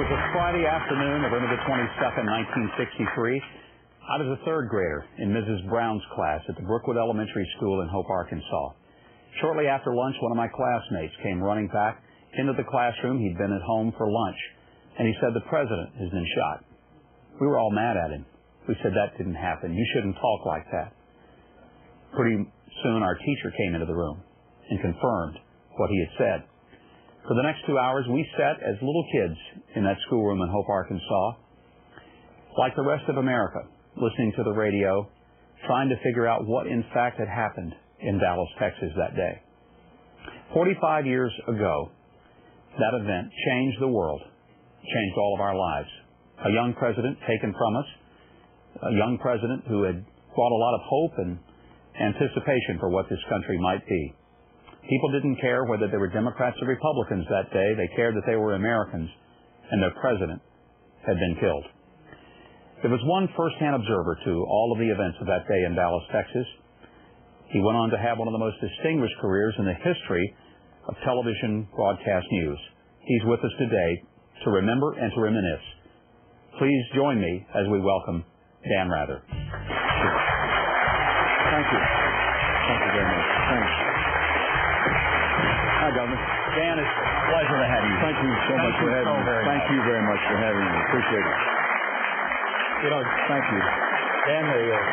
was a Friday afternoon, November the 22nd, 1963. I was a third grader in Mrs. Brown's class at the Brookwood Elementary School in Hope, Arkansas. Shortly after lunch, one of my classmates came running back into the classroom. He'd been at home for lunch, and he said, "The president has been shot." We were all mad at him. We said, "That didn't happen. You shouldn't talk like that." Pretty soon, our teacher came into the room and confirmed what he had said. For the next 2 hours, we sat as little kids in that schoolroom in Hope, Arkansas, like the rest of America, listening to the radio, trying to figure out what in fact had happened in Dallas, Texas that day. 45 years ago, that event changed the world, changed all of our lives. A young president taken from us, a young president who had brought a lot of hope and anticipation for what this country might be. People didn't care whether they were Democrats or Republicans that day. They cared that they were Americans, and their president had been killed. There was one first-hand observer to all of the events of that day in Dallas, Texas. He went on to have one of the most distinguished careers in the history of television broadcast news. He's with us today to remember and to reminisce. Please join me as we welcome Dan Rather. Thank you. Thank you very much. Thanks. Hi, Governor. Dan, it's a pleasure to have you. Thank you so much for having me. Thank you very much for having me. Appreciate it. You know, thank you. Dan,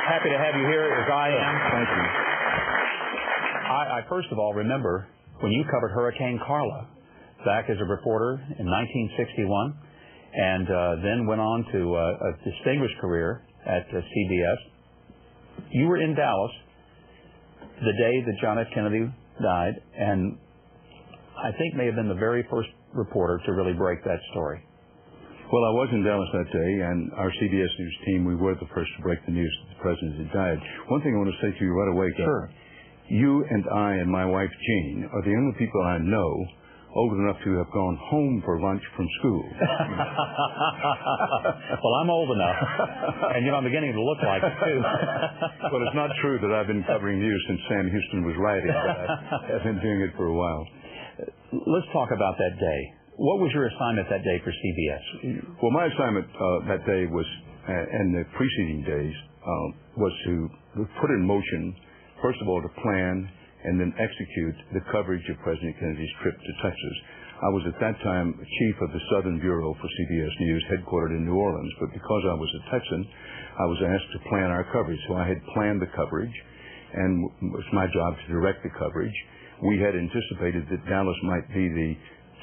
happy to have you here as I am. Thank you. I first of all remember when you covered Hurricane Carla back as a reporter in 1961, and then went on to a distinguished career at CBS. You were in Dallas the day that John F. Kennedy died, and I think may have been the very first reporter to really break that story. Well, I was in Dallas that day, and our CBS News team, we were the first to break the news that the president had died. One thing I want to say to you right away, Governor. Sure. You and I and my wife, Jean, are the only people I know old enough to have gone home for lunch from school. Well, I'm old enough, and I'm beginning to look like it, too. Well, it's not true that I've been covering news since Sam Houston was writing, but I've been doing it for a while. Let's talk about that day. What was your assignment that day for CBS? Well, my assignment that day was, and the preceding days, was to put in motion, first of all, to plan and then execute the coverage of President Kennedy's trip to Texas. I was at that time chief of the Southern Bureau for CBS News, headquartered in New Orleans, but because I was a Texan, I was asked to plan our coverage. So I had planned the coverage, and it was my job to direct the coverage. We had anticipated that Dallas might be the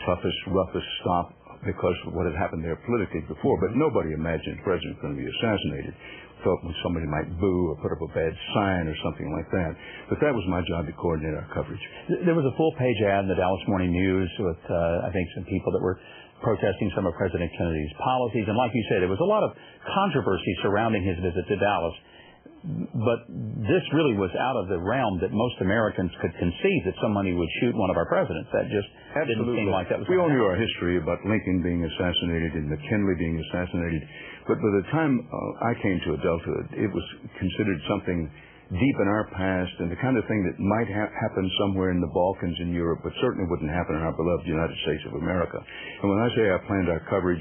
toughest, roughest stop because of what had happened there politically before, but nobody imagined the president was going to be assassinated. Thought somebody might boo or put up a bad sign or something like that. But that was my job to coordinate our coverage. There was a full-page ad in the Dallas Morning News with, I think, some people that were protesting some of President Kennedy's policies. And like you said, there was a lot of controversy surrounding his visit to Dallas. But this really was out of the realm that most Americans could conceive that somebody would shoot one of our presidents. That just didn't seem like that was We all knew our history about Lincoln being assassinated and McKinley being assassinated. But by the time I came to adulthood, it was considered something deep in our past and the kind of thing that might happen somewhere in the Balkans in Europe, but certainly wouldn't happen in our beloved United States of America. And when I say I planned our coverage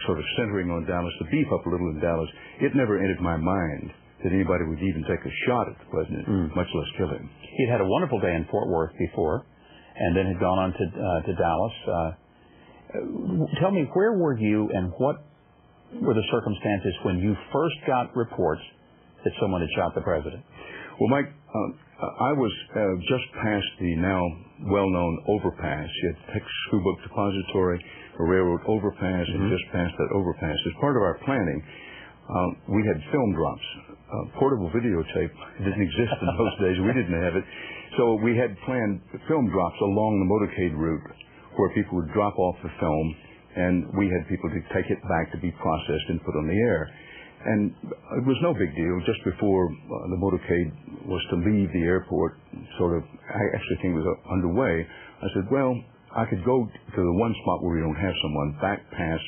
sort of centering on Dallas, to beef up a little in Dallas, it never entered my mind that anybody would even take a shot at the president, much less kill him. He'd had a wonderful day in Fort Worth before, and then had gone on to Dallas. Tell me, where were you and what were the circumstances when you first got reports that someone had shot the president? Well, Mike, I was just past the now well-known overpass. You had Texas School Book Depository, a railroad overpass, and just past that overpass. As part of our planning, we had film drops. Portable videotape didn't exist in those days. We didn't have it. So we had planned film drops along the motorcade route where people would drop off the film, and we had people to take it back to be processed and put on the air. And it was no big deal. Just before the motorcade was to leave the airport, I actually think it was underway, I said, well, I could go to the one spot where we don't have someone back past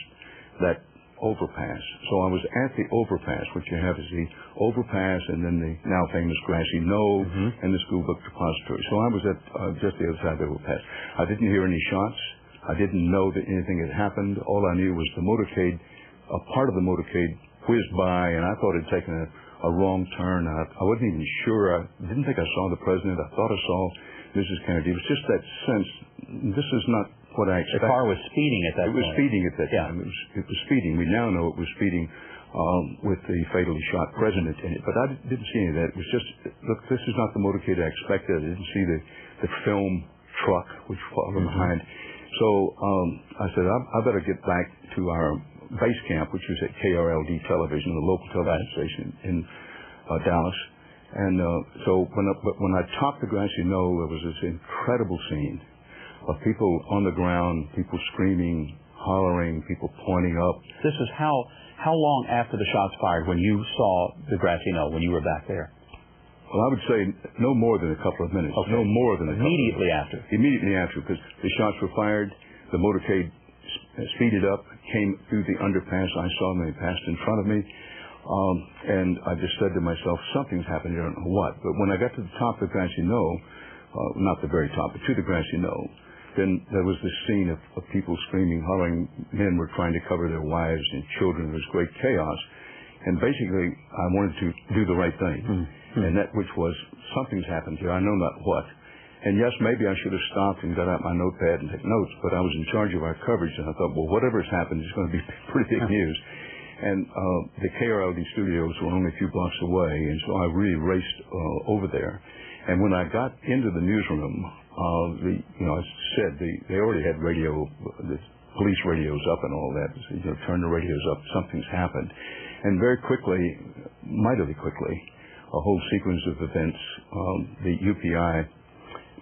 that overpass. So I was at the overpass. What you have is the overpass and then the now famous grassy knoll and the school book depository. So I was at just the other side of the overpass. I didn't hear any shots. I didn't know that anything had happened. All I knew was the motorcade, a part of the motorcade whizzed by, and I thought it had taken a wrong turn. I wasn't even sure. I didn't think I saw the president. I thought I saw Mrs. Kennedy. It was just that sense, this is not what I expected. The car was speeding at that point. It was speeding at that time. It was speeding. We now know it was speeding with the fatally shot president in it. But I didn't see any of that. It was just, look, this is not the motorcade I expected. I didn't see the film truck which followed behind. So I said, I better get back to our base camp, which was at KRLD Television, the local television station in Dallas. And so when I topped the grassy knoll, there was this incredible scene of people on the ground, people screaming, hollering, people pointing up. This is how long after the shots fired when you saw the grassy knoll, when you were back there? Well, I would say no more than a couple of minutes. Okay. No more than a couple of minutes. Immediately after? Immediately after, because the shots were fired, the motorcade speeded up, came through the underpass. I saw them, they passed in front of me. And I just said to myself, something's happened, I don't know what. But when I got to the top of the grassy knoll, not the very top, but to the grassy knoll, then there was this scene of people screaming, hollering. Men were trying to cover their wives and children. There was great chaos. And basically, I wanted to do the right thing. And that which was, something's happened here. I know not what. And yes, maybe I should have stopped and got out my notepad and took notes, but I was in charge of our coverage, and I thought, well, whatever's happened is going to be pretty big news. And the KRLD studios were only a few blocks away, and so I really raced over there. And when I got into the newsroom, as I said, they already had radio, the police radios up and all that. So, turn the radios up, something's happened. And very quickly, mightily quickly, a whole sequence of events, the UPI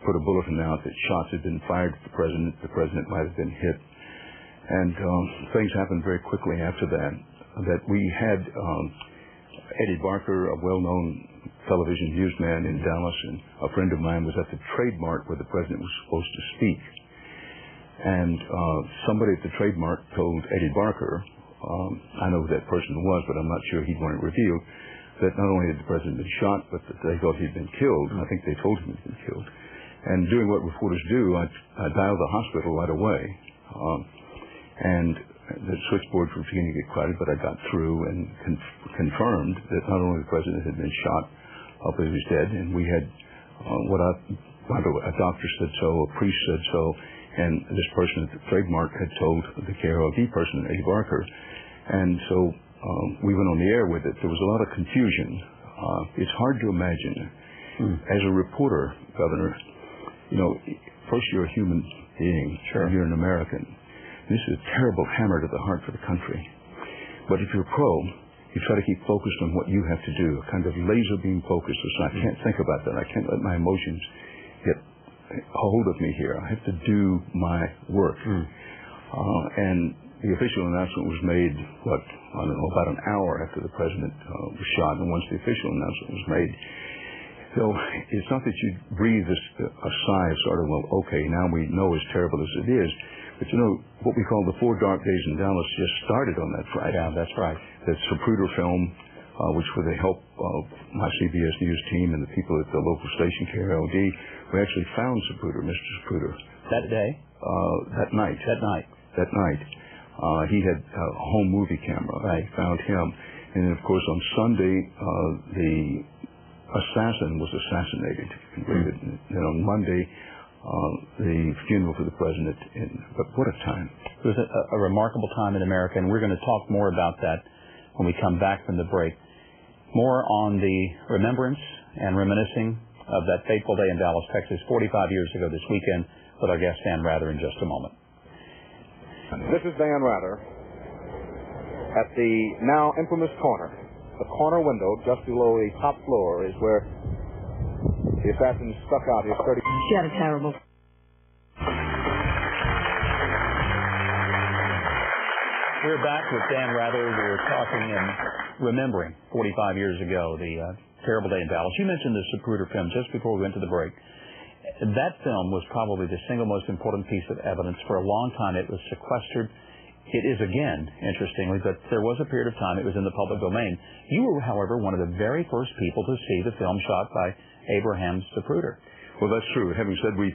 put a bulletin out that shots had been fired at the president might have been hit. And things happened very quickly after that we had Eddie Barker, a well-known television newsman in Dallas, and a friend of mine was at the trademark where the president was supposed to speak. And somebody at the trademark told Eddie Barker, I know who that person was, but I'm not sure he'd want it revealed, that not only had the president been shot, but that they thought he'd been killed. I think they told him he'd been killed. And doing what reporters do, I dialed the hospital right away. And the switchboards were beginning to get crowded, but I got through and confirmed that not only the president had been shot, but he was dead. And we had a doctor said so, a priest said so, and this person at the trademark had told the KRLD person, Eddie Barker. And so we went on the air with it. There was a lot of confusion. It's hard to imagine. As a reporter, Governor, first you're a human being. Sure. You're an American. This is a terrible hammer to the heart for the country. But if you're a pro, you try to keep focused on what you have to do, a kind of laser beam focus. So I can't think about that. I can't let my emotions get hold of me here. I have to do my work. And the official announcement was made, about an hour after the president was shot. And once the official announcement was made, so it's not that you breathe a sigh of sort of, well, okay, now we know as terrible as it is. But what we call the 4 Dark Days in Dallas just started on that Friday. Yeah, that's right. That Zapruder film, which with the help of my CBS News team and the people at the local station, KRLD, we actually found Zapruder, Mr. Zapruder. That day? That night. That night. He had a home movie camera. Right. We found him. And then, of course, on Sunday, the assassin was assassinated. And on Monday, the funeral for the president. But what a time. It was a remarkable time in America, and we're going to talk more about that when we come back from the break. More on the remembrance and reminiscing of that fateful day in Dallas, Texas, 45 years ago this weekend, with our guest Dan Rather in just a moment. This is Dan Rather at the now infamous corner. The corner window just below the top floor is where the assassin stuck out his 30... She had a terrible... We're back with Dan Rather. We're talking and remembering 45 years ago, the terrible day in Dallas. You mentioned the Zapruder film just before we went to the break. That film was probably the single most important piece of evidence. For a long time, it was sequestered. It is again, interestingly, but there was a period of time it was in the public domain. You were, however, one of the very first people to see the film shot by Abraham Zapruder. Well, that's true. Having said we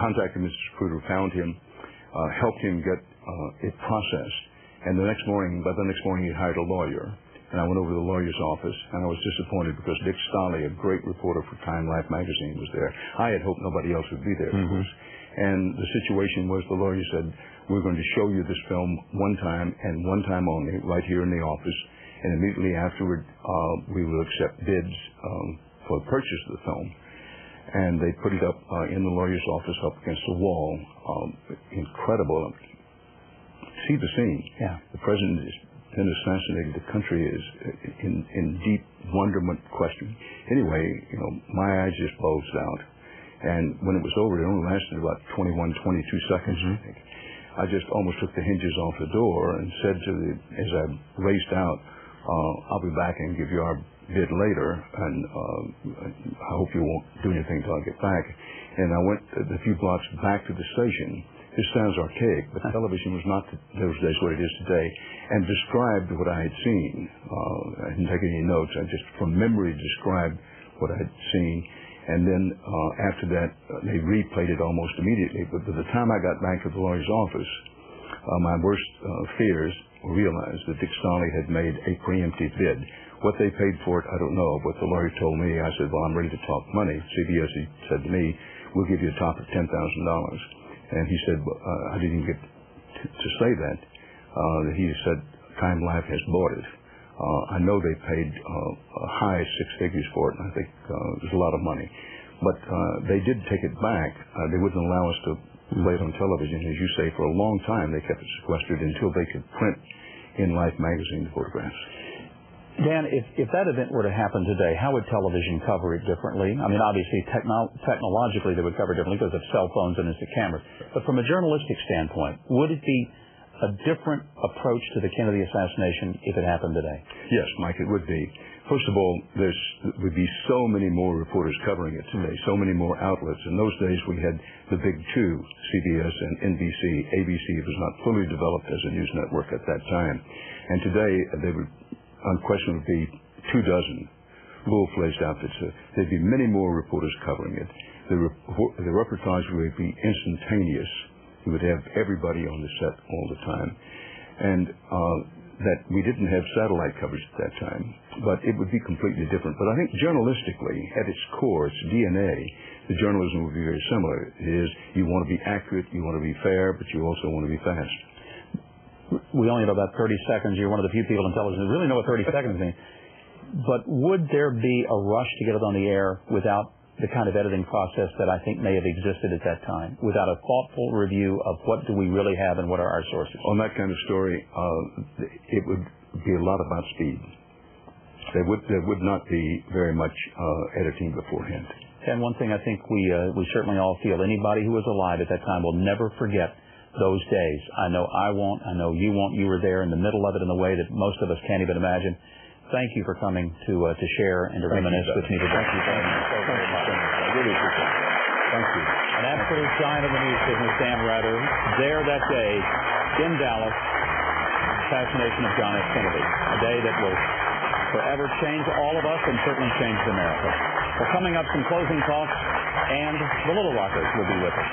contacted Mr. Zapruder, found him, helped him get it processed. And by the next morning, he hired a lawyer. And I went over to the lawyer's office, and I was disappointed because Dick Stolley, a great reporter for Time Life magazine, was there. I had hoped nobody else would be there, of course. And the situation was the lawyer said, we're going to show you this film one time and one time only, right here in the office. And immediately afterward, we will accept bids for the purchase of the film. And they put it up in the lawyer's office up against the wall. Incredible. See the scene. Yeah. The president is been assassinated. The country is in deep wonderment question. Anyway, my eyes just bulged out. And when it was over, it only lasted about 21, 22 seconds, I think. I just almost took the hinges off the door and said as I raced out, I'll be back and give you our bid later, and I hope you won't do anything until I get back. And I went a few blocks back to the station. This sounds archaic, but television was not those days what it is today, and described what I had seen. I didn't take any notes. I just, from memory, described what I had seen. And then after that, they replayed it almost immediately. But by the time I got back to the lawyer's office, my worst fears were realized that Dick Stolley had made a preemptive bid. What they paid for it, I don't know. But the lawyer told me, I said, well, I'm ready to talk money. CBS, he said to me, we'll give you a top of $10,000. And he said, I didn't even get to say that. He said, Time Life has bought it. I know they paid high six figures for it, and I think it was a lot of money. But they did take it back. They wouldn't allow us to play it on television. As you say, for a long time they kept it sequestered until they could print in Life magazine the photographs. Dan, if that event were to happen today, how would television cover it differently? I mean, obviously, technologically, they would cover it differently because of cell phones and instant cameras. But from a journalistic standpoint, would it be a different approach to the Kennedy assassination if it happened today? Yes, Mike, it would be. First of all, there would be so many more reporters covering it today, so many more outlets. In those days, we had the big two, CBS and NBC. ABC was not fully developed as a news network at that time. And today, they would unquestionably be 24 full-fledged outfits. There'd be many more reporters covering it. The reportage would be instantaneous. You would have everybody on the set all the time. And that we didn't have satellite coverage at that time, but it would be completely different. But I think journalistically, at its core, its DNA, the journalism would be very similar. It is, you want to be accurate, you want to be fair, but you also want to be fast. We only have about 30 seconds. You're one of the few people in television who really know what 30 seconds mean. But would there be a rush to get it on the air without the kind of editing process that I think may have existed at that time, without a thoughtful review of what do we really have and what are our sources? On that kind of story, it would be a lot about speed. There would not be very much editing beforehand. And one thing I think we certainly all feel, anybody who was alive at that time will never forget those days. I know I won't. I know you won't. You were there in the middle of it in a way that most of us can't even imagine. Thank you for coming to share and to reminisce with me today. Thank you very much. I really appreciate it. Thank you. An absolute giant of the news business, Dan Rather, there that day in Dallas, assassination of John F. Kennedy, a day that will forever change all of us and certainly change America. Well, coming up, some closing thoughts, and the Little Rockers will be with us.